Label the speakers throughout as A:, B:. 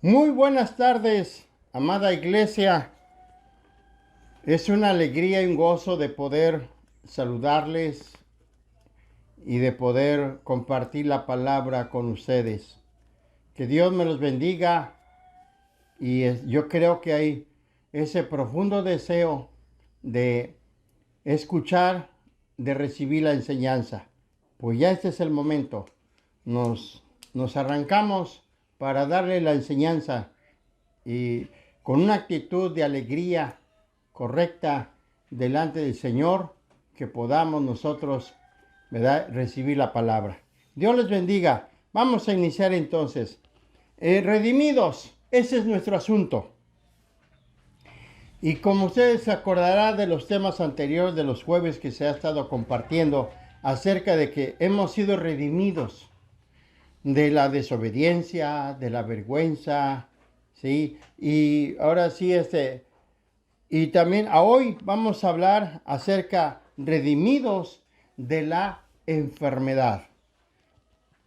A: Muy buenas tardes, amada iglesia. Es una alegría y un gozo de poder saludarles y de poder compartir la palabra con ustedes. Que Dios me los bendiga y yo creo que hay ese profundo deseo de escuchar, de recibir la enseñanza. Pues ya este es el momento. Nos arrancamos para darle la enseñanza y con una actitud de alegría correcta delante del Señor, que podamos nosotros, ¿verdad?, recibir la palabra. Dios les bendiga. Vamos a iniciar entonces. Redimidos, ese es nuestro asunto. Y como ustedes se acordarán de los temas anteriores de los jueves que se ha estado compartiendo acerca de que hemos sido redimidos de la desobediencia, de la vergüenza, ¿sí? Y ahora sí, y también hoy vamos a hablar acerca redimidos de la enfermedad.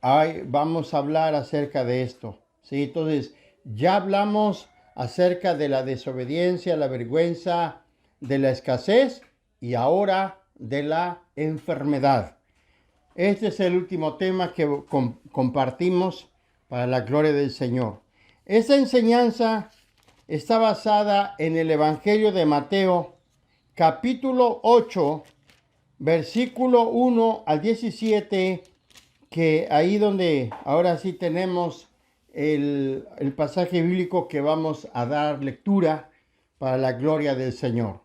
A: Hoy vamos a hablar acerca de esto, ¿sí? Entonces, ya hablamos acerca de la desobediencia, la vergüenza, de la escasez y ahora de la enfermedad. Este es el último tema que compartimos para la gloria del Señor. Esta enseñanza está basada en el Evangelio de Mateo, capítulo 8, versículo 1 al 17, que ahí donde ahora sí tenemos el pasaje bíblico que vamos a dar lectura para la gloria del Señor.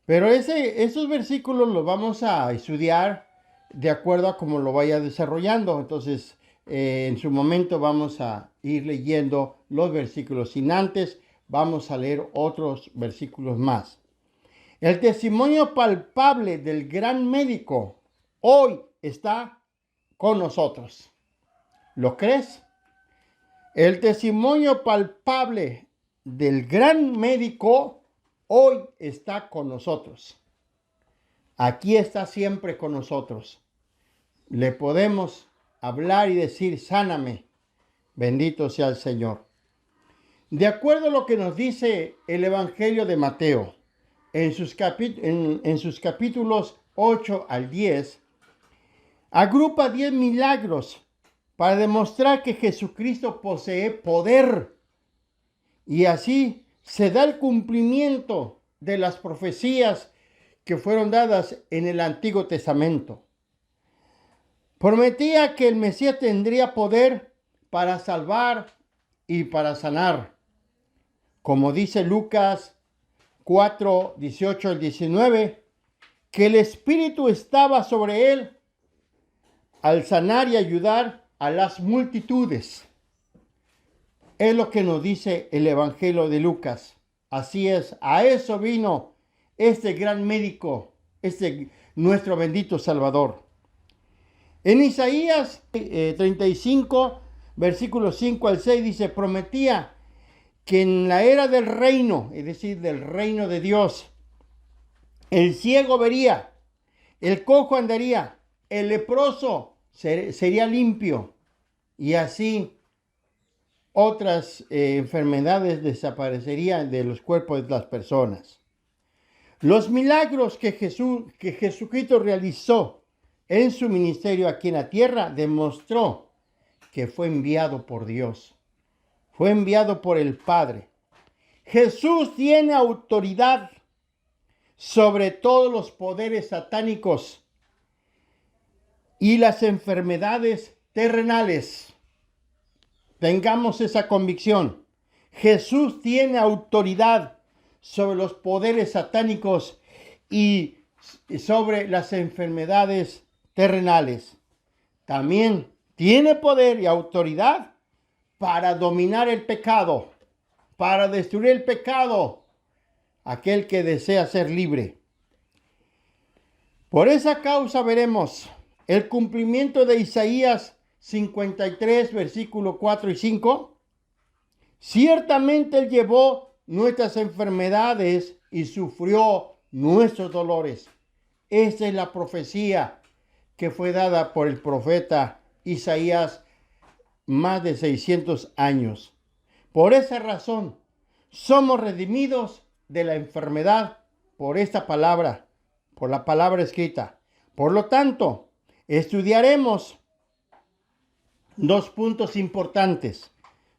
A: Pero esos versículos los vamos a estudiar de acuerdo a cómo lo vaya desarrollando. Entonces, en su momento vamos a ir leyendo los versículos. Sin antes, vamos a leer otros versículos más. El testimonio palpable del gran médico hoy está con nosotros. ¿Lo crees? El testimonio palpable del gran médico hoy está con nosotros. Aquí está siempre con nosotros. Le podemos hablar y decir, sáname. Bendito sea el Señor. De acuerdo a lo que nos dice el Evangelio de Mateo, en sus capítulos 8 al 10, agrupa 10 milagros para demostrar que Jesucristo posee poder. Y así se da el cumplimiento de las profecías que fueron dadas en el Antiguo Testamento. Prometía que el Mesías tendría poder para salvar y para sanar. Como dice Lucas 4, 18 al 19, que el Espíritu estaba sobre él al sanar y ayudar a las multitudes. Es lo que nos dice el Evangelio de Lucas. Así es, a eso vino este gran médico, nuestro bendito Salvador. En Isaías 35, versículos 5 al 6 dice, prometía que en la era del reino, es decir, del reino de Dios, el ciego vería, el cojo andaría, el leproso sería limpio y así otras enfermedades desaparecerían de los cuerpos de las personas. Los milagros que Jesucristo realizó en su ministerio aquí en la tierra demostró que fue enviado por Dios. Fue enviado por el Padre. Jesús tiene autoridad sobre todos los poderes satánicos y las enfermedades terrenales. Tengamos esa convicción. Jesús tiene autoridad sobre los poderes satánicos y sobre las enfermedades terrenales. También tiene poder y autoridad para dominar el pecado, para destruir el pecado, aquel que desea ser libre. Por esa causa veremos el cumplimiento de Isaías 53, versículo 4 y 5. Ciertamente Él llevó nuestras enfermedades y sufrió nuestros dolores. Esta es la profecía que fue dada por el profeta Isaías más de 600 años. Por esa razón, somos redimidos de la enfermedad por esta palabra, por la palabra escrita. Por lo tanto, estudiaremos dos puntos importantes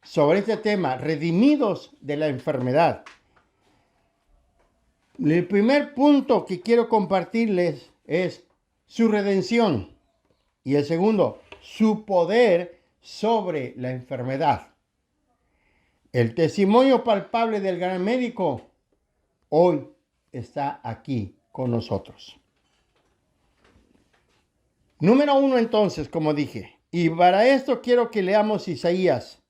A: sobre este tema, redimidos de la enfermedad. El primer punto que quiero compartirles es su redención y el segundo, su poder sobre la enfermedad. El testimonio palpable del gran médico hoy está aquí con nosotros. Número 1 entonces, como dije, y para esto quiero que leamos Isaías.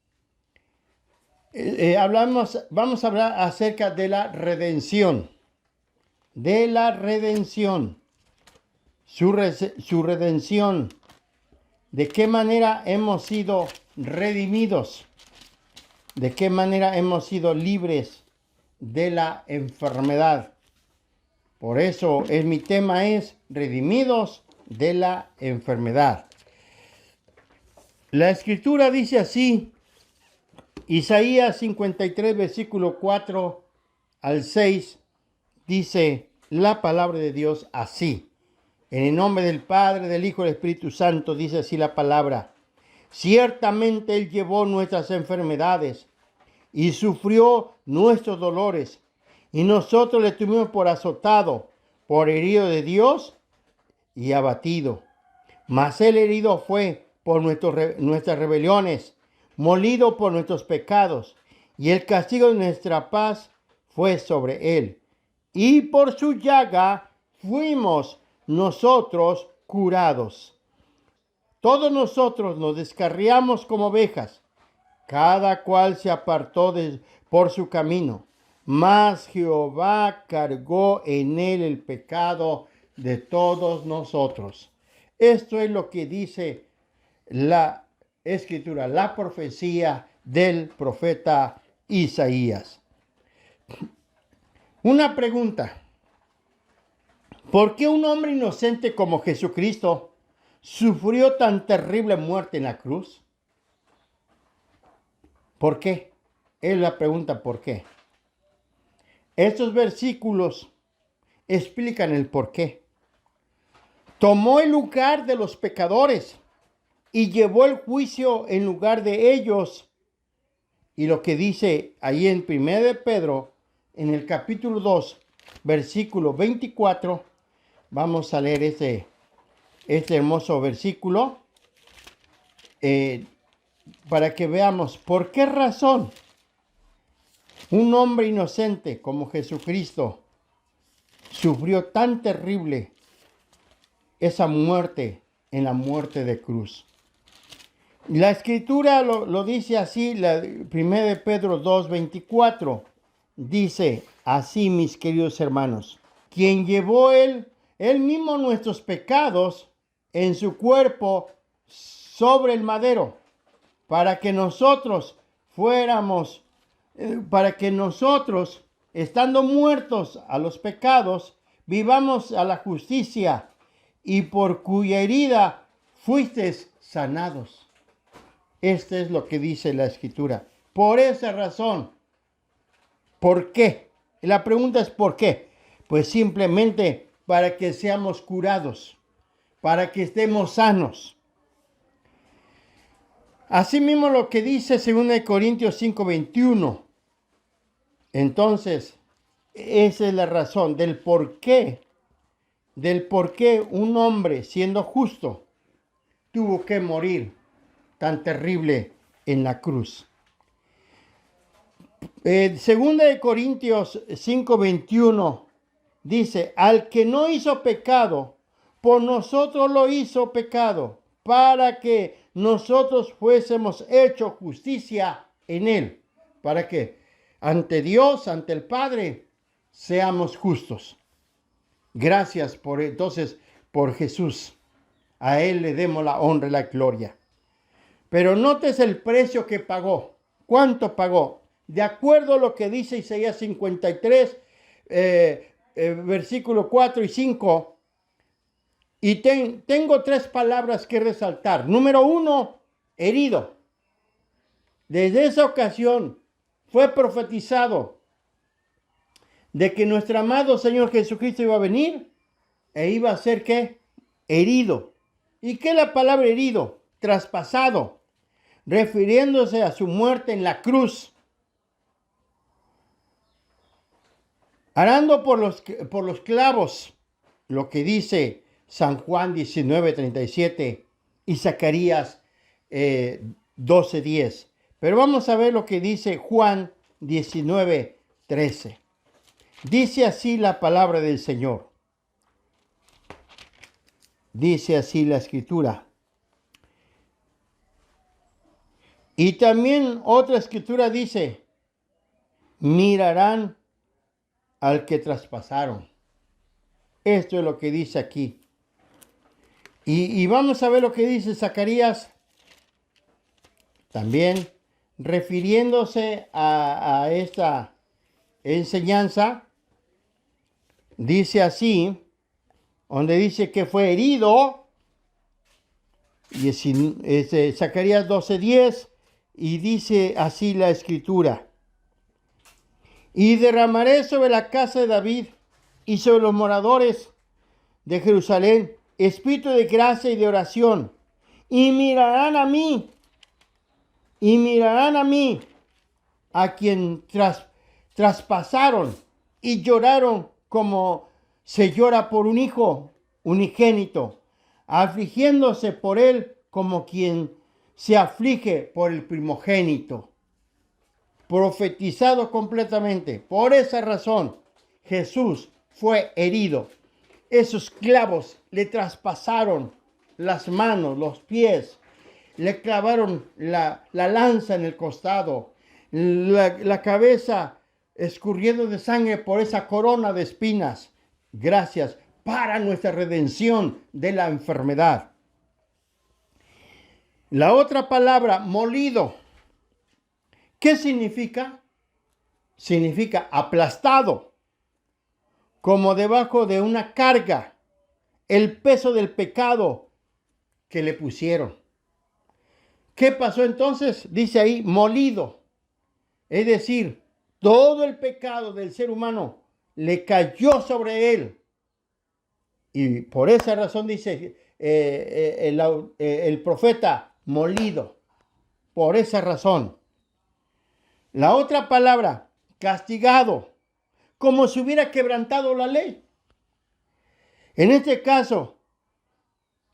A: Vamos a hablar acerca de la redención. De la redención. Su redención. ¿De qué manera hemos sido redimidos? ¿De qué manera hemos sido libres de la enfermedad? Por eso mi tema es redimidos de la enfermedad. La escritura dice así, Isaías 53, versículo 4 al 6, dice la palabra de Dios así. En el nombre del Padre, del Hijo y del Espíritu Santo, dice así la palabra. Ciertamente Él llevó nuestras enfermedades y sufrió nuestros dolores, y nosotros le tuvimos por azotado, por herido de Dios y abatido. Mas Él herido fue por nuestras rebeliones, molido por nuestros pecados, y el castigo de nuestra paz fue sobre Él. Y por su llaga fuimos nosotros curados. Todos nosotros nos descarriamos como ovejas, cada cual se apartó por su camino, mas Jehová cargó en él el pecado de todos nosotros. Esto es lo que dice la escritura, la profecía del profeta Isaías. Una pregunta. ¿Por qué un hombre inocente como Jesucristo sufrió tan terrible muerte en la cruz? ¿Por qué? Es la pregunta, ¿por qué? Estos versículos explican el por qué. Tomó el lugar de los pecadores y llevó el juicio en lugar de ellos. Y lo que dice ahí en 1 de Pedro, en el capítulo 2, versículo 24, vamos a leer este hermoso versículo para que veamos por qué razón un hombre inocente como Jesucristo sufrió tan terrible esa muerte en la muerte de cruz. La escritura lo dice así, 1 de Pedro 2, 24, dice así, mis queridos hermanos, quien llevó él mismo nuestros pecados en su cuerpo sobre el madero, para que nosotros estando muertos a los pecados, vivamos a la justicia, y por cuya herida fuisteis sanados. Esto es lo que dice la escritura. Por esa razón. ¿Por qué? La pregunta es ¿por qué? Pues simplemente para que seamos curados, para que estemos sanos. Asimismo lo que dice 2 Corintios 5:21. Entonces, esa es la razón del por qué un hombre siendo justo tuvo que morir tan terrible en la cruz. 2 Corintios 5:21 dice, al que no hizo pecado, por nosotros lo hizo pecado, para que nosotros fuésemos hecho justicia en él, para que ante Dios, ante el Padre, seamos justos. Gracias por Jesús. A Él le demos la honra y la gloria. Pero notes el precio que pagó. ¿Cuánto pagó? De acuerdo a lo que dice Isaías 53, versículo 4 y 5. Y tengo tres palabras que resaltar. Número 1, herido. Desde esa ocasión, fue profetizado de que nuestro amado Señor Jesucristo iba a venir e iba a ser, ¿qué? Herido. ¿Y qué es la palabra herido? Traspasado, refiriéndose a su muerte en la cruz. Arando por los clavos, lo que dice San Juan 19:37 y Zacarías 12:10. Pero vamos a ver lo que dice Juan 19:13. Dice así la palabra del Señor. Dice así la escritura. Y también otra escritura dice, mirarán al que traspasaron. Esto es lo que dice aquí. Y vamos a ver lo que dice Zacarías, también refiriéndose a esta enseñanza. Dice así, donde dice que fue herido, y es Zacarías 12:10, y dice así la escritura. Y derramaré sobre la casa de David y sobre los moradores de Jerusalén espíritu de gracia y de oración. Y mirarán a mí, a quien traspasaron y lloraron como se llora por un hijo unigénito, afligiéndose por él como quien se aflige por el primogénito. Profetizado completamente. Por esa razón, Jesús fue herido. Esos clavos le traspasaron las manos, los pies, le clavaron la lanza en el costado, la cabeza escurriendo de sangre por esa corona de espinas. Gracias para nuestra redención de la enfermedad. La otra palabra, molido. ¿Qué significa? Significa aplastado, como debajo de una carga, el peso del pecado que le pusieron. ¿Qué pasó entonces? Dice ahí, molido. Es decir, todo el pecado del ser humano le cayó sobre él. Y por esa razón dice el profeta, molido. Por esa razón. La otra palabra, castigado, como si hubiera quebrantado la ley. En este caso,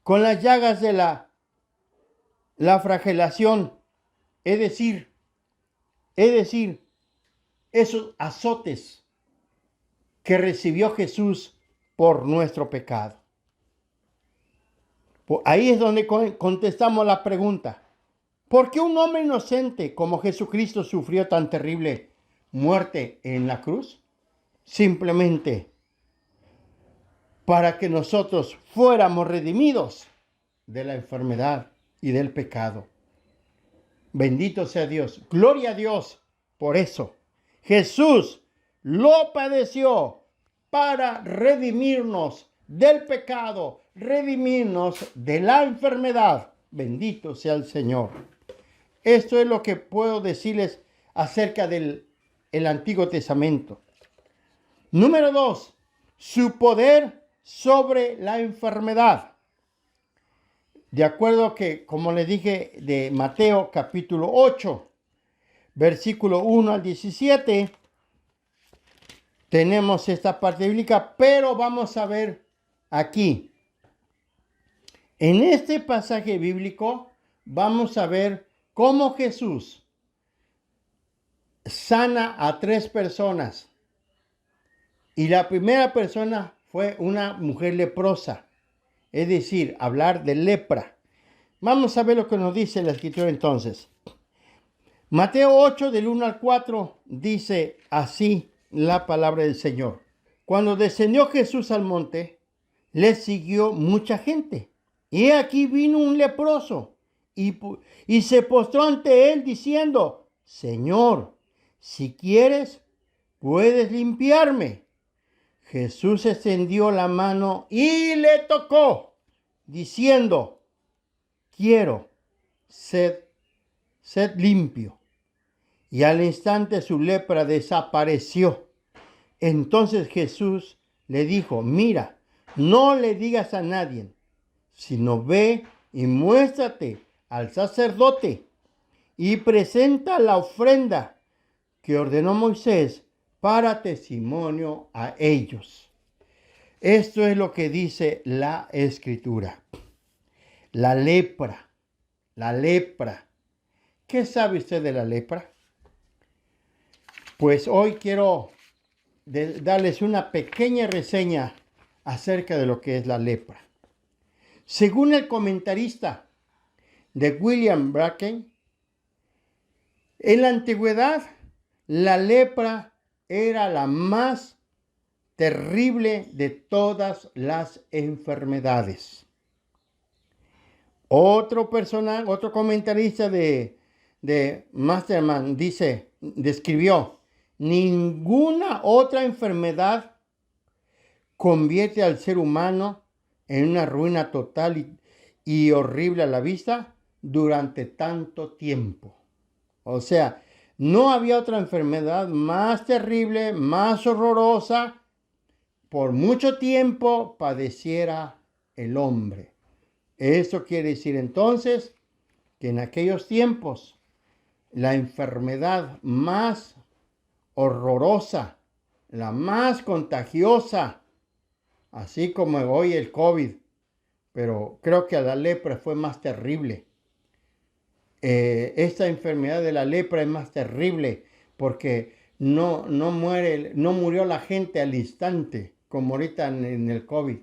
A: con las llagas de la flagelación, es decir, esos azotes que recibió Jesús por nuestro pecado. Ahí es donde contestamos la pregunta. ¿Por qué un hombre inocente como Jesucristo sufrió tan terrible muerte en la cruz? Simplemente para que nosotros fuéramos redimidos de la enfermedad y del pecado. Bendito sea Dios. Gloria a Dios por eso. Jesús lo padeció para redimirnos del pecado, redimirnos de la enfermedad. Bendito sea el Señor. Esto es lo que puedo decirles acerca del Antiguo Testamento. Número 2, su poder sobre la enfermedad. De acuerdo que, como les dije, de Mateo capítulo 8, versículo 1 al 17, tenemos esta parte bíblica, pero vamos a ver aquí. En este pasaje bíblico vamos a ver cómo Jesús sana a 3 personas. Y la primera persona fue una mujer leprosa. Es decir, hablar de lepra. Vamos a ver lo que nos dice la escritura entonces. Mateo 8, del 1 al 4, dice así la palabra del Señor. Cuando descendió Jesús al monte, le siguió mucha gente. Y aquí vino un leproso y se postró ante él diciendo, Señor, si quieres, puedes limpiarme. Jesús extendió la mano y le tocó, diciendo, quiero, sed limpio. y al instante su lepra desapareció. Entonces Jesús le dijo, mira, no le digas a nadie, sino ve y muéstrate al sacerdote y presenta la ofrenda que ordenó Moisés para testimonio a ellos. Esto es lo que dice la Escritura. La lepra, la lepra. ¿Qué sabe usted de la lepra? Pues hoy quiero darles una pequeña reseña acerca de lo que es la lepra. Según el comentarista de William Bracken, en la antigüedad la lepra era la más terrible de todas las enfermedades. Otro comentarista de Masterman describió, ninguna otra enfermedad convierte al ser humano en una ruina total y horrible a la vista durante tanto tiempo. O sea, no había otra enfermedad más terrible, más horrorosa, por mucho tiempo padeciera el hombre. Esto quiere decir entonces que en aquellos tiempos la enfermedad más horrorosa, la más contagiosa, así como hoy el COVID, pero creo que la lepra fue más terrible. Esta enfermedad de la lepra es más terrible porque no murió la gente al instante, como ahorita en el COVID,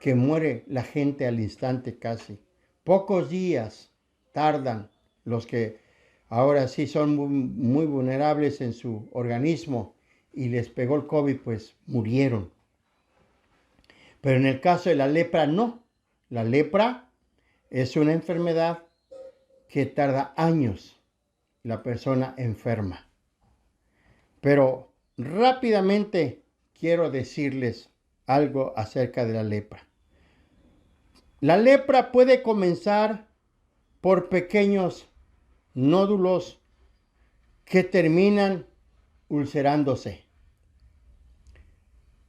A: que muere la gente al instante casi. Pocos días tardan los que ahora sí son muy vulnerables en su organismo y les pegó el COVID, pues murieron. Pero en el caso de la lepra, no. La lepra es una enfermedad que tarda años la persona enferma. Pero rápidamente quiero decirles algo acerca de la lepra. La lepra puede comenzar por pequeños nódulos que terminan ulcerándose.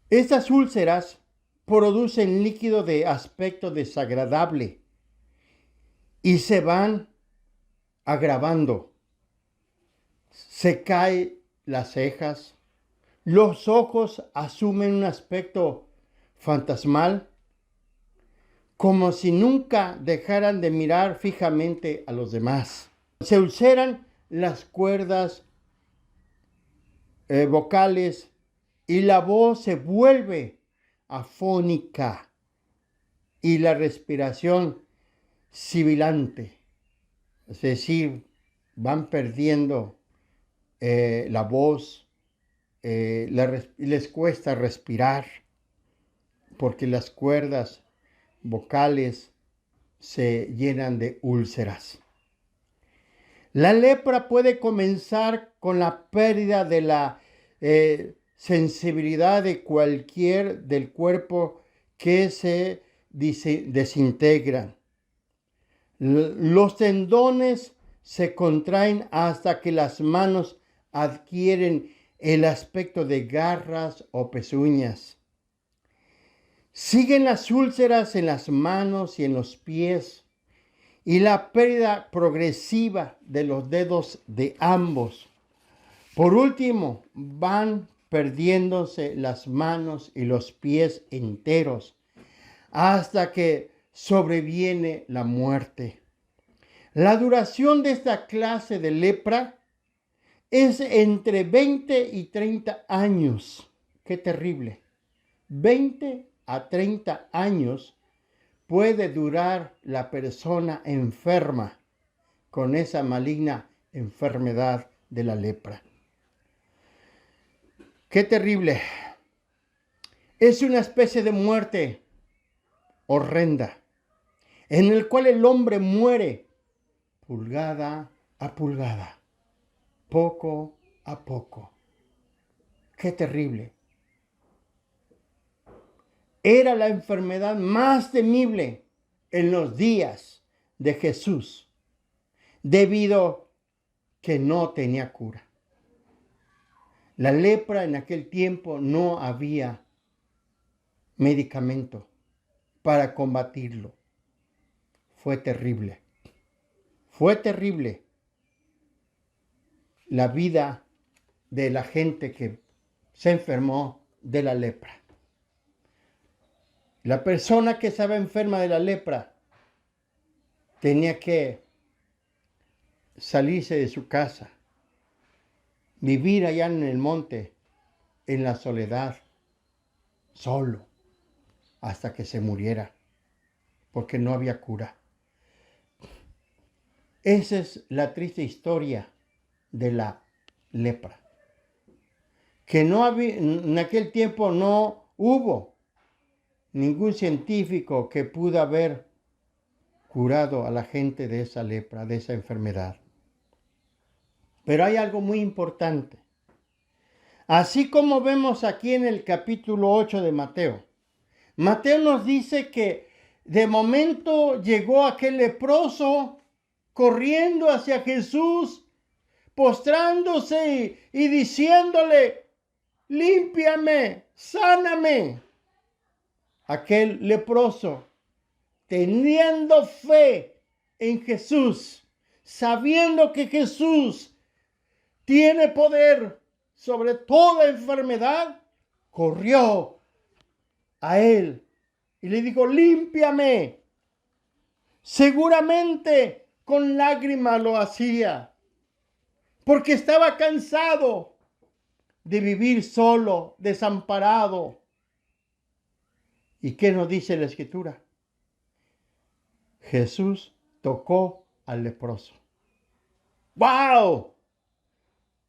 A: Estas úlceras producen líquido de aspecto desagradable y se van agravando. Se caen las cejas, los ojos asumen un aspecto fantasmal, como si nunca dejaran de mirar fijamente a los demás. Se ulceran las cuerdas vocales y la voz se vuelve afónica y la respiración sibilante. Es decir, van perdiendo la voz, les cuesta respirar porque las cuerdas vocales se llenan de úlceras. La lepra puede comenzar con la pérdida de la sensibilidad de cualquier del cuerpo que se desintegran. Los tendones se contraen hasta que las manos adquieren el aspecto de garras o pezuñas. Siguen las úlceras en las manos y en los pies y la pérdida progresiva de los dedos de ambos. Por último, van perdiéndose las manos y los pies enteros hasta que sobreviene la muerte. La duración de esta clase de lepra es entre 20 y 30 años. ¡Qué terrible! 20 a 30 años puede durar la persona enferma con esa maligna enfermedad de la lepra. ¡Qué terrible! Es una especie de muerte horrenda en el cual el hombre muere pulgada a pulgada, poco a poco. ¡Qué terrible! Era la enfermedad más temible en los días de Jesús, debido que no tenía cura. La lepra en aquel tiempo no había medicamento para combatirlo. Fue terrible. Fue terrible la vida de la gente que se enfermó de la lepra. La persona que estaba enferma de la lepra tenía que salirse de su casa, vivir allá en el monte, en la soledad, solo, hasta que se muriera, porque no había cura. Esa es la triste historia de la lepra. Que no había, en aquel tiempo no hubo ningún científico que pudo haber curado a la gente de esa lepra, de esa enfermedad. Pero hay algo muy importante. Así como vemos aquí en el capítulo 8 de Mateo, Mateo nos dice que de momento llegó aquel leproso corriendo hacia Jesús, postrándose y diciéndole: límpiame, sáname. Aquel leproso, teniendo fe en Jesús, sabiendo que Jesús tiene poder sobre toda enfermedad, corrió a él y le dijo: límpiame. Seguramente con lágrimas lo hacía, porque estaba cansado de vivir solo, desamparado. ¿Y qué nos dice la Escritura? Jesús tocó al leproso. ¡Wow!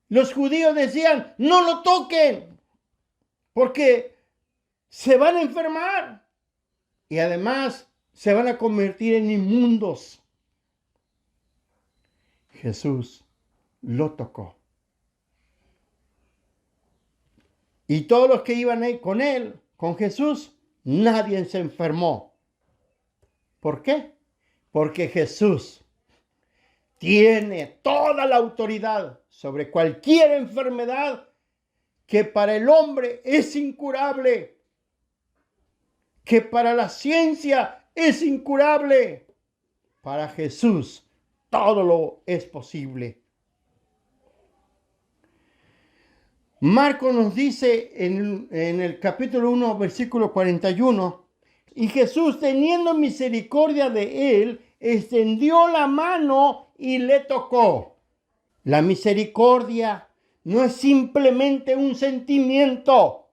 A: Los judíos decían: no lo toquen, porque se van a enfermar y además se van a convertir en inmundos. Jesús lo tocó. Y todos los que iban con él, con Jesús, nadie se enfermó. ¿Por qué? Porque Jesús tiene toda la autoridad sobre cualquier enfermedad que para el hombre es incurable, que para la ciencia es incurable. Para Jesús todo lo es posible. Marcos nos dice en el capítulo 1, versículo 41, y Jesús, teniendo misericordia de él, extendió la mano y le tocó. La misericordia no es simplemente un sentimiento.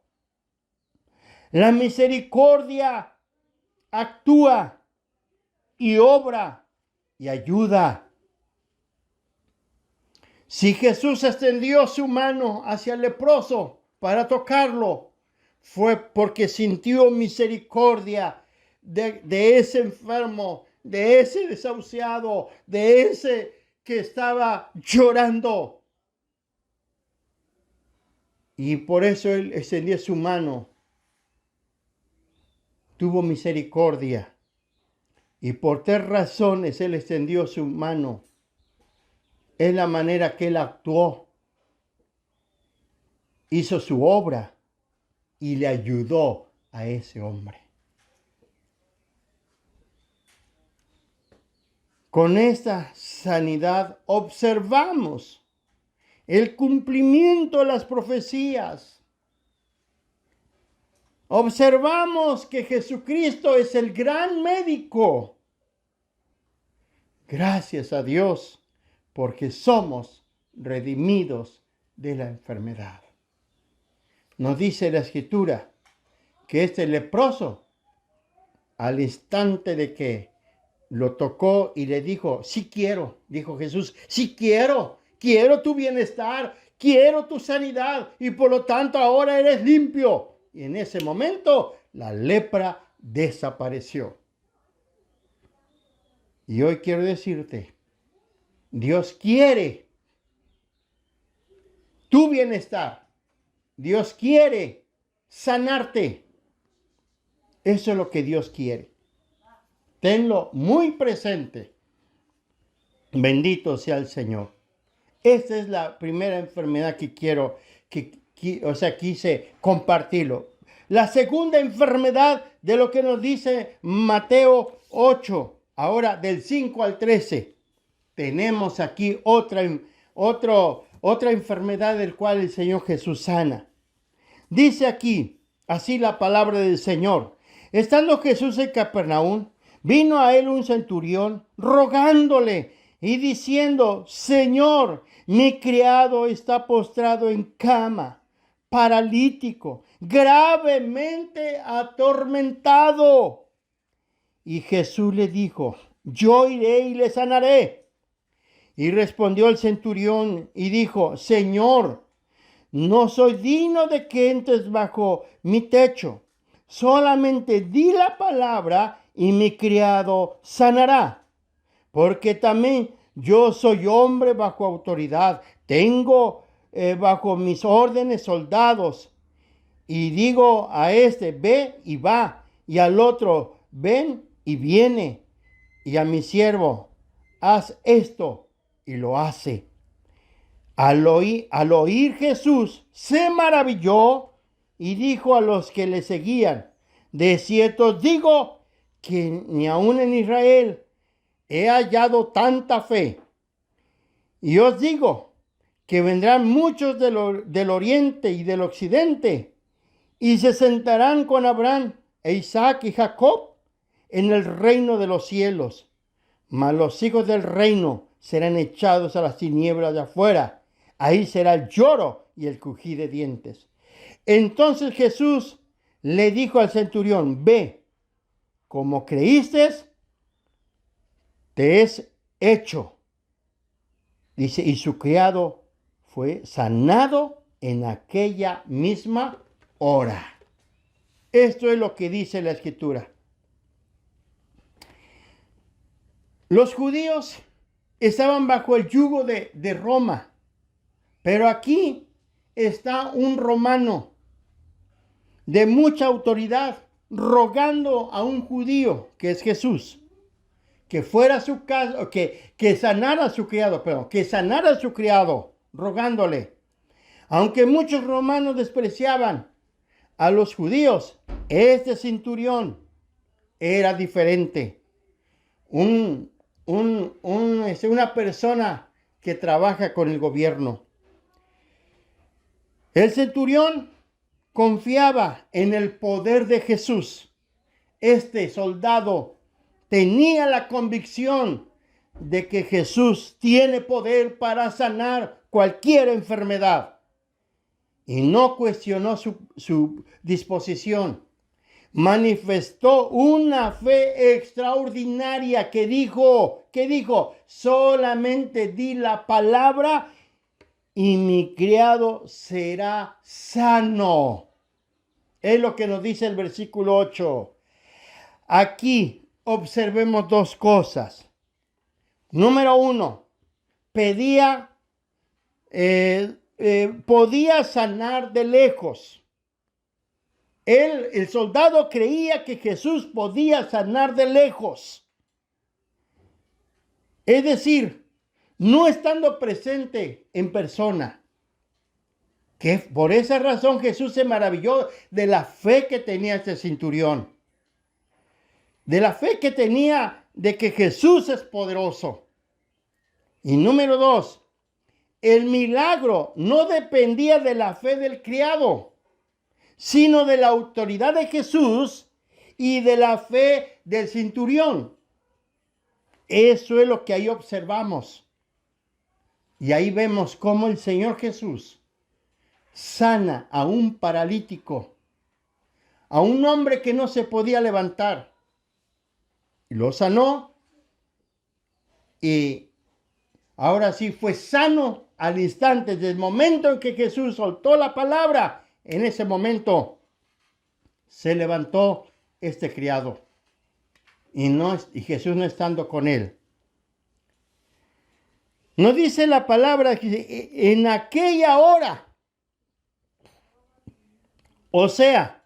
A: La misericordia actúa y obra y ayuda. Si Jesús extendió su mano hacia el leproso para tocarlo, fue porque sintió misericordia de ese enfermo, de ese desahuciado, de ese que estaba llorando. Y por eso él extendió su mano. Tuvo misericordia. Y por 3 razones él extendió su mano. Es la manera que él actuó. Hizo su obra y le ayudó a ese hombre. Con esta sanidad observamos el cumplimiento de las profecías. Observamos que Jesucristo es el gran médico. Gracias a Dios, porque somos redimidos de la enfermedad. Nos dice la Escritura que este leproso, al instante de que lo tocó y le dijo: sí quiero, dijo Jesús, sí quiero tu bienestar, quiero tu sanidad y por lo tanto ahora eres limpio. Y en ese momento la lepra desapareció. Y hoy quiero decirte, Dios quiere tu bienestar. Dios quiere sanarte. Eso es lo que Dios quiere. Tenlo muy presente. Bendito sea el Señor. Esta es la primera enfermedad que quiero, quise compartirlo. La segunda enfermedad de lo que nos dice Mateo 8, ahora del 5 al 13. Tenemos aquí otra enfermedad del cual el Señor Jesús sana. Dice aquí, así la palabra del Señor. Estando Jesús en Capernaum, vino a él un centurión rogándole y diciendo: Señor, mi criado está postrado en cama, paralítico, gravemente atormentado. Y Jesús le dijo: yo iré y le sanaré. Y respondió el centurión y dijo: Señor, no soy digno de que entres bajo mi techo. Solamente di la palabra y mi criado sanará. Porque también yo soy hombre bajo autoridad. Tengo bajo mis órdenes soldados. Y digo a este: ve y va. Y al otro: ven y viene. Y a mi siervo: haz esto. Y lo hace. Al oír Jesús, se maravilló y dijo a los que le seguían: de cierto os digo que ni aun en Israel he hallado tanta fe. Y os digo que vendrán muchos del oriente y del occidente y se sentarán con Abraham, Isaac y Jacob en el reino de los cielos. Mas los hijos del reino serán echados a las tinieblas de afuera. Ahí será el lloro y el crujir de dientes. Entonces Jesús le dijo al centurión: ve, como creíste, te es hecho. Dice, y su criado fue sanado en aquella misma hora. Esto es lo que dice la Escritura. Los judíos estaban bajo el yugo de Roma. Pero aquí está un romano de mucha autoridad rogando a un judío, que es Jesús, que fuera a su casa, que sanara a su criado, rogándole. Aunque muchos romanos despreciaban a los judíos, este centurión era diferente. Una persona que trabaja con el gobierno. El centurión confiaba en el poder de Jesús. Este soldado tenía la convicción de que Jesús tiene poder para sanar cualquier enfermedad. Y no cuestionó su disposición. Manifestó una fe extraordinaria que dijo, solamente di la palabra y mi criado será sano. Es lo que nos dice el versículo 8. Aquí observemos dos cosas. Número 1, podía sanar de lejos. El soldado creía que Jesús podía sanar de lejos. Es decir, no estando presente en persona. Que por esa razón Jesús se maravilló de la fe que tenía este centurión. De la fe que tenía de que Jesús es poderoso. Y número 2, el milagro no dependía de la fe del criado, sino de la autoridad de Jesús y de la fe del centurión. Eso es lo que ahí observamos. Y ahí vemos cómo el Señor Jesús sana a un paralítico, a un hombre que no se podía levantar. Y lo sanó y ahora sí fue sano al instante. Desde el momento en que Jesús soltó la palabra, en ese momento se levantó este criado. Y Jesús no estando con él. No dice la palabra que en aquella hora. O sea,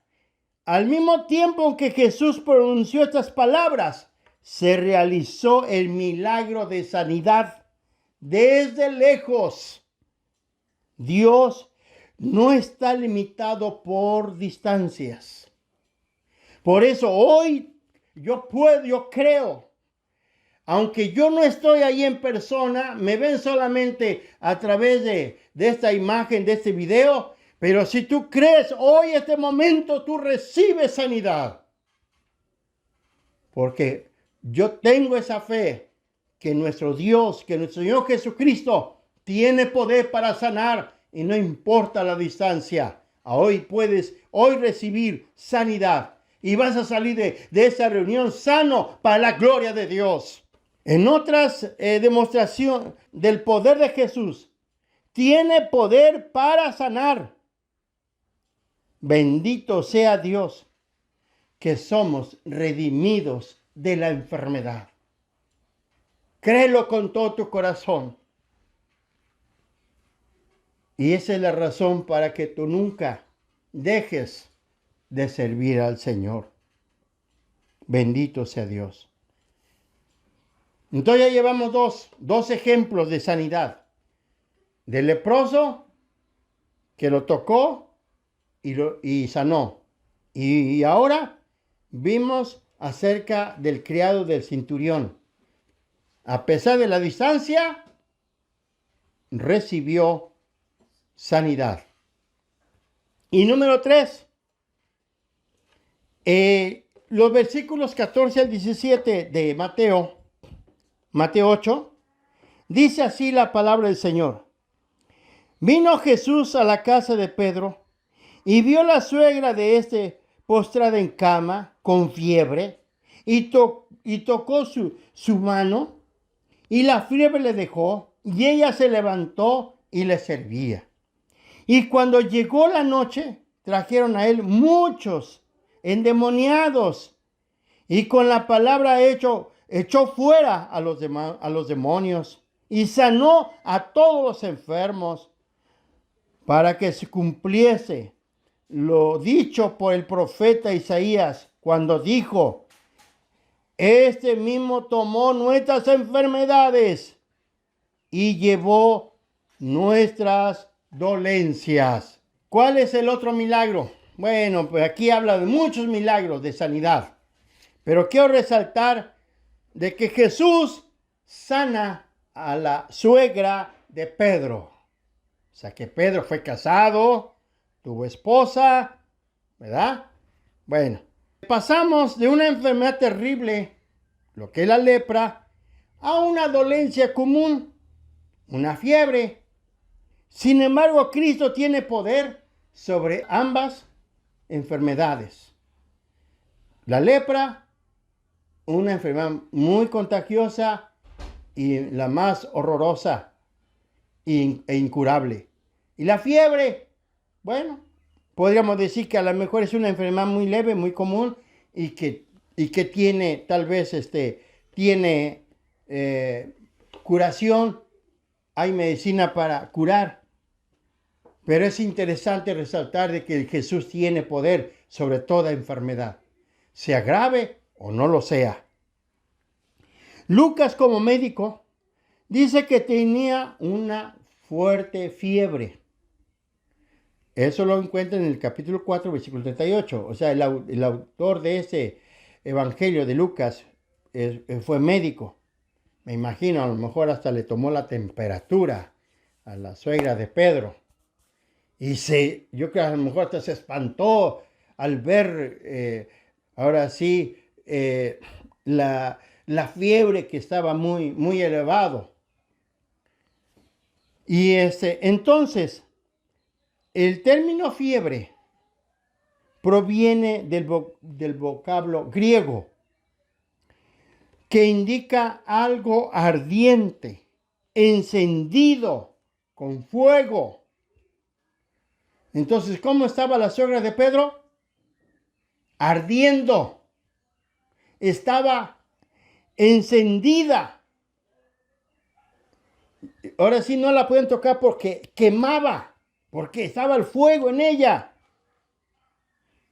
A: al mismo tiempo en que Jesús pronunció estas palabras, se realizó el milagro de sanidad desde lejos. Dios no está limitado por distancias. Por eso hoy yo creo, aunque yo no estoy ahí en persona, me ven solamente a través de esta imagen, de este video, pero si tú crees, hoy, este momento, tú recibes sanidad. Porque yo tengo esa fe que nuestro Dios, que nuestro Señor Jesucristo tiene poder para sanar y no importa la distancia. Hoy puedes recibir sanidad y vas a salir de esa reunión sano para la gloria de Dios. En otras demostraciones del poder de Jesús, tiene poder para sanar. Bendito sea Dios que somos redimidos de la enfermedad. Créelo con todo tu corazón. Y esa es la razón para que tú nunca dejes de servir al Señor. Bendito sea Dios. Entonces ya llevamos dos ejemplos de sanidad. Del leproso que lo tocó y sanó. Y ahora vimos acerca del criado del centurión. A pesar de la distancia, recibió sanidad. Y número 3, los versículos 14 al 17 de Mateo 8, dice así la palabra del Señor. Vino Jesús a la casa de Pedro y vio la suegra de este postrada en cama con fiebre y tocó su mano y la fiebre le dejó y ella se levantó y le servía. Y cuando llegó la noche, trajeron a él muchos endemoniados y con la palabra echó fuera a los demonios y sanó a todos los enfermos para que se cumpliese lo dicho por el profeta Isaías cuando dijo: este mismo tomó nuestras enfermedades y llevó nuestras dolencias. ¿Cuál es el otro milagro? Bueno, pues aquí habla de muchos milagros de sanidad, pero quiero resaltar de que Jesús sana a la suegra de Pedro. O sea que Pedro fue casado, tuvo esposa, ¿verdad? Bueno, pasamos de una enfermedad terrible, lo que es la lepra, a una dolencia común, una fiebre. Sin embargo, Cristo tiene poder sobre ambas enfermedades. La lepra, una enfermedad muy contagiosa y la más horrorosa e incurable. Y la fiebre, bueno, podríamos decir que a lo mejor es una enfermedad muy leve, muy común y que tiene, tal vez, tiene curación. Hay medicina para curar. Pero es interesante resaltar de que Jesús tiene poder sobre toda enfermedad, sea grave o no lo sea. Lucas, como médico, dice que tenía una fuerte fiebre. Eso lo encuentra en el capítulo 4, versículo 38. O sea, el autor de ese evangelio de Lucas fue médico. Me imagino, a lo mejor hasta le tomó la temperatura a la suegra de Pedro. Y yo creo que a lo mejor hasta se espantó al ver, ahora sí, la fiebre que estaba muy, muy elevado. Y entonces, el término fiebre proviene del vocablo griego que indica algo ardiente, encendido, con fuego. Entonces, ¿cómo estaba la suegra de Pedro? Ardiendo. Estaba encendida. Ahora sí no la pueden tocar porque quemaba, porque estaba el fuego en ella.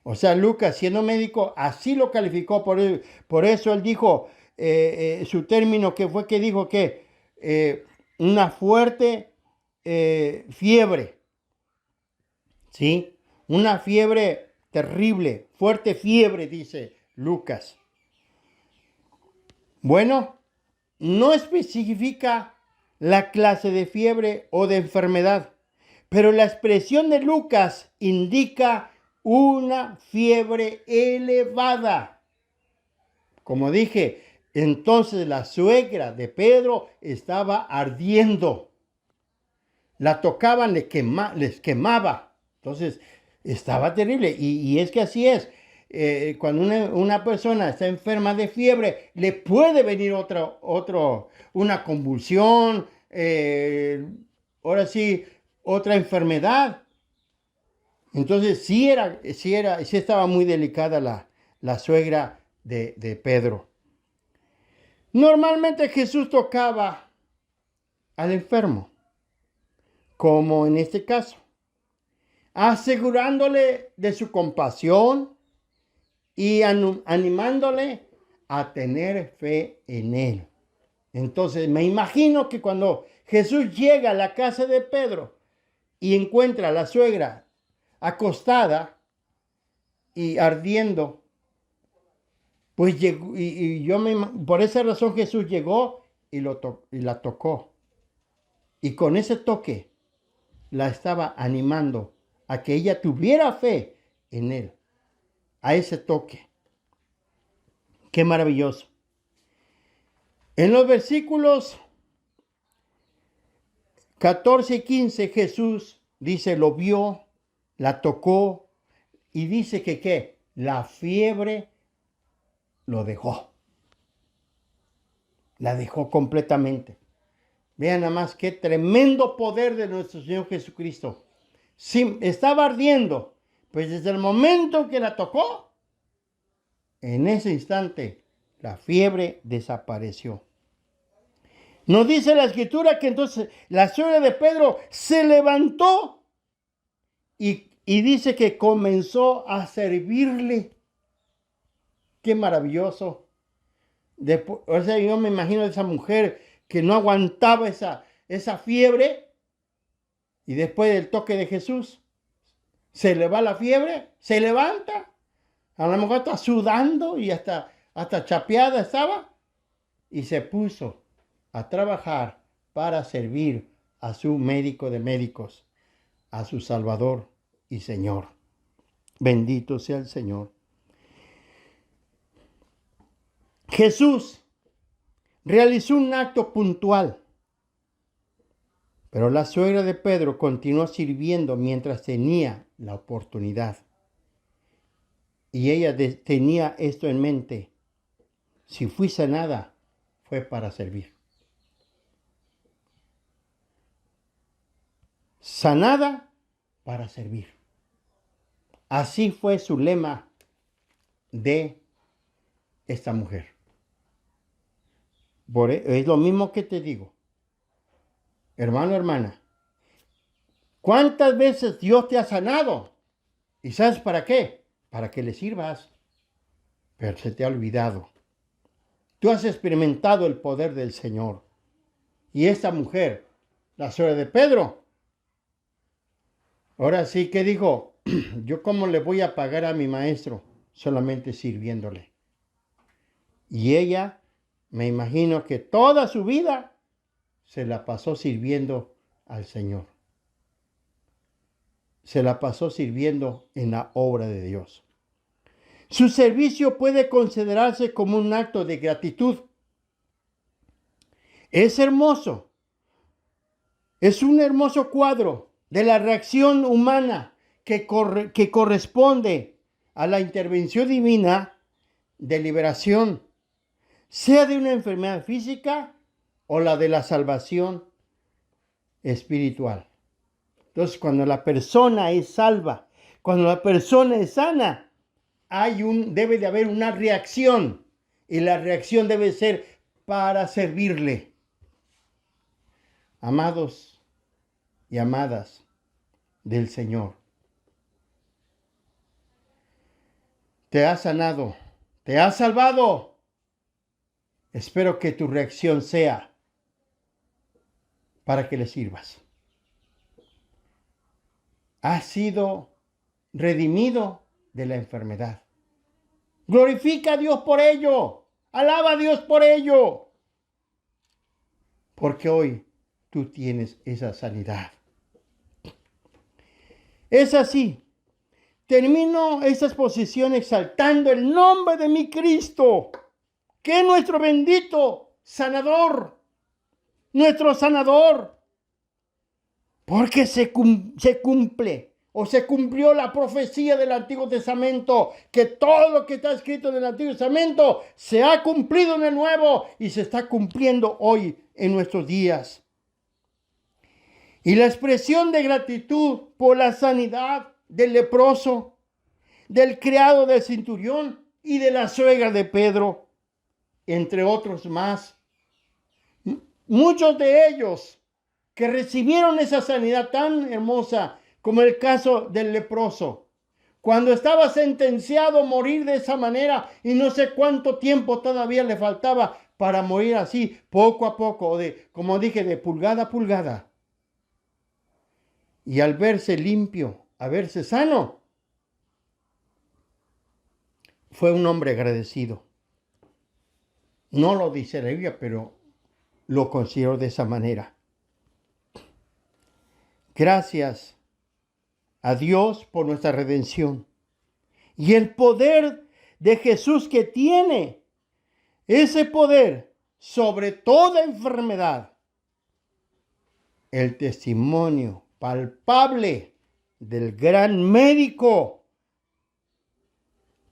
A: O sea, Lucas, siendo médico, así lo calificó. Por eso él dijo su término, que fue que dijo que una fuerte fiebre, ¿sí? Una fiebre terrible, fuerte fiebre, dice Lucas. Bueno, no especifica la clase de fiebre o de enfermedad, pero la expresión de Lucas indica una fiebre elevada. Como dije, entonces la suegra de Pedro estaba ardiendo. La tocaban, les quemaba. Entonces, estaba terrible. Y es que así es. Cuando una persona está enferma de fiebre, le puede venir una convulsión, ahora sí, otra enfermedad. Entonces, sí estaba muy delicada la suegra de Pedro. Normalmente Jesús tocaba al enfermo, como en este caso, asegurándole de su compasión y animándole a tener fe en él. Entonces me imagino que cuando Jesús llega a la casa de Pedro y encuentra a la suegra acostada y ardiendo, pues llegó, por esa razón Jesús llegó y la tocó. Y con ese toque la estaba animando a que ella tuviera fe en él. A ese toque. Qué maravilloso. En los versículos 14 y 15 Jesús dice, lo vio, la tocó y dice que ¿qué? La fiebre lo dejó. La dejó completamente. Vean nada más qué tremendo poder de nuestro Señor Jesucristo. Sí, estaba ardiendo, pues desde el momento que la tocó, en ese instante la fiebre desapareció. Nos dice la escritura que entonces la suegra de Pedro se levantó y dice que comenzó a servirle. Qué maravilloso. O sea, yo me imagino a esa mujer que no aguantaba esa fiebre y después del toque de Jesús se le va la fiebre, se levanta, a lo mejor está sudando y hasta chapeada estaba y se puso a trabajar para servir a su médico de médicos, a su Salvador y Señor. Bendito sea el Señor. Jesús realizó un acto puntual, pero la suegra de Pedro continuó sirviendo mientras tenía la oportunidad. Y ella tenía esto en mente. Si fui sanada, fue para servir. Sanada para servir. Así fue su lema de esta mujer. Es lo mismo que te digo. Hermano, hermana. ¿Cuántas veces Dios te ha sanado? ¿Y sabes para qué? Para que le sirvas. Pero se te ha olvidado. Tú has experimentado el poder del Señor. Y esta mujer, la suegra de Pedro, ahora sí que dijo, yo cómo le voy a pagar a mi maestro solamente sirviéndole. Y ella, me imagino que toda su vida se la pasó sirviendo al Señor. Se la pasó sirviendo en la obra de Dios. Su servicio puede considerarse como un acto de gratitud. Es hermoso. Es un hermoso cuadro de la reacción humana que corresponde a la intervención divina de liberación, sea de una enfermedad física o la de la salvación espiritual. Entonces, cuando la persona es salva, cuando la persona es sana, debe de haber una reacción, y la reacción debe ser para servirle. Amados y amadas del Señor, te ha sanado, te ha salvado. Espero que tu reacción sea para que le sirvas. Has sido redimido de la enfermedad. Glorifica a Dios por ello. Alaba a Dios por ello. Porque hoy tú tienes esa sanidad. Es así. Termino esta exposición exaltando el nombre de mi Cristo, que es nuestro bendito sanador, nuestro sanador. Porque se cumple o se cumplió la profecía del Antiguo Testamento, que todo lo que está escrito en el Antiguo Testamento se ha cumplido en el Nuevo y se está cumpliendo hoy en nuestros días. Y la expresión de gratitud por la sanidad del leproso, del criado del centurión y de la suegra de Pedro, entre otros más. Muchos de ellos que recibieron esa sanidad tan hermosa, como el caso del leproso, cuando estaba sentenciado a morir de esa manera y no sé cuánto tiempo todavía le faltaba para morir así, poco a poco, como dije, de pulgada a pulgada. Y al verse limpio, a verse sano, fue un hombre agradecido. No lo dice la Biblia, pero lo considero de esa manera. Gracias a Dios por nuestra redención. Y el poder de Jesús, que tiene ese poder sobre toda enfermedad. El testimonio palpable del gran médico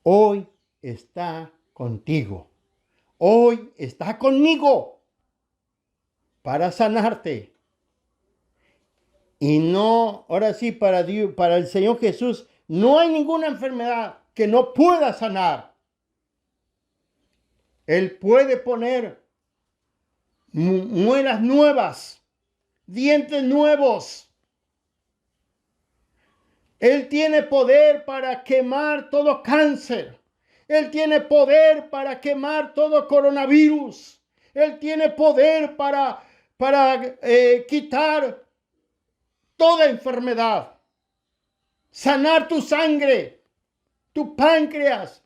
A: hoy está contigo. Hoy está conmigo para sanarte. Y no, ahora sí, para Dios, para el Señor Jesús, no hay ninguna enfermedad que no pueda sanar. Él puede poner muelas nuevas, dientes nuevos. Él tiene poder para quemar todo cáncer. Él tiene poder para quemar todo coronavirus. Él tiene poder para quitar toda enfermedad. Sanar tu sangre, tu páncreas,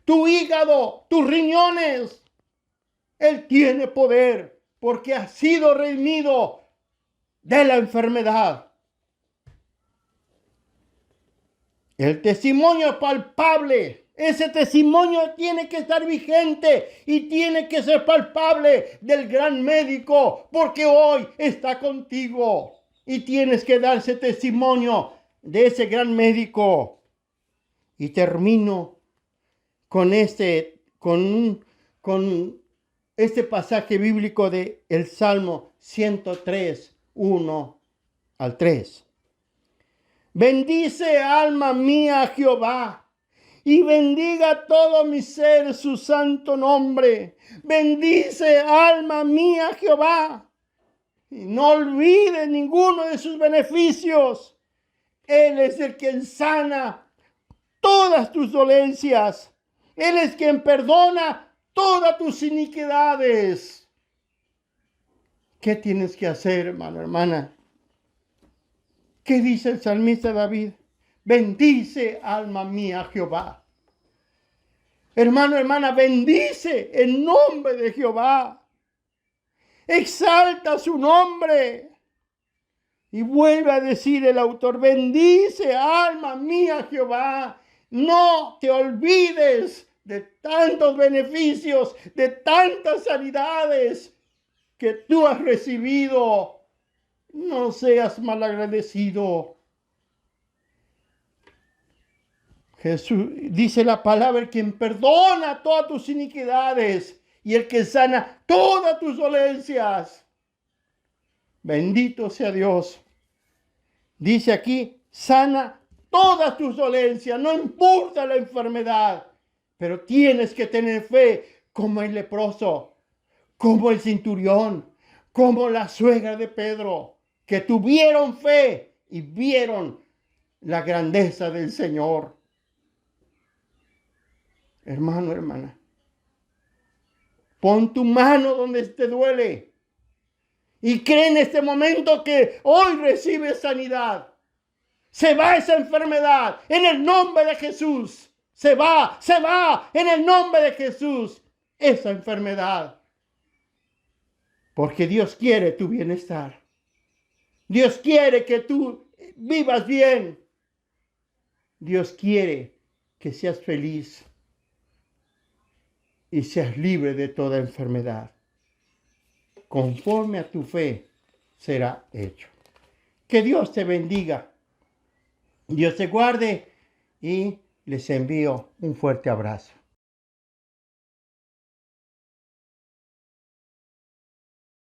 A: tu hígado, tus riñones. Él tiene poder porque ha sido redimido de la enfermedad. El testimonio palpable, ese testimonio tiene que estar vigente y tiene que ser palpable del gran médico, porque hoy está contigo y tienes que dar ese testimonio de ese gran médico. Y termino con este pasaje bíblico de el Salmo 103, 1 al 3. Bendice, alma mía, a Jehová, y bendiga todo mi ser su santo nombre. Bendice, alma mía, a Jehová, y no olvides ninguno de sus beneficios. Él es el quien sana todas tus dolencias. Él es quien perdona todas tus iniquidades. ¿Qué tienes que hacer, hermano, hermana? ¿Qué dice el salmista David? Bendice, alma mía, a Jehová. Hermano, hermana, bendice el nombre de Jehová. Exalta su nombre. Y vuelve a decir el autor, bendice, alma mía, Jehová. No te olvides de tantos beneficios, de tantas sanidades que tú has recibido. No seas malagradecido. Jesús dice la palabra, el quien perdona todas tus iniquidades y el que sana todas tus dolencias. Bendito sea Dios. Dice aquí, sana todas tus dolencias, no importa la enfermedad, pero tienes que tener fe como el leproso, como el centurión, como la suegra de Pedro, que tuvieron fe y vieron la grandeza del Señor. Hermano, hermana, pon tu mano donde te duele Y cree en este momento que hoy recibe sanidad. Se va esa enfermedad en el nombre de Jesús. Se va en el nombre de Jesús esa enfermedad. Porque Dios quiere tu bienestar. Dios quiere que tú vivas bien. Dios quiere que seas feliz y seas libre de toda enfermedad. Conforme a tu fe será hecho. Que Dios te bendiga. Dios te guarde y les envío un fuerte abrazo.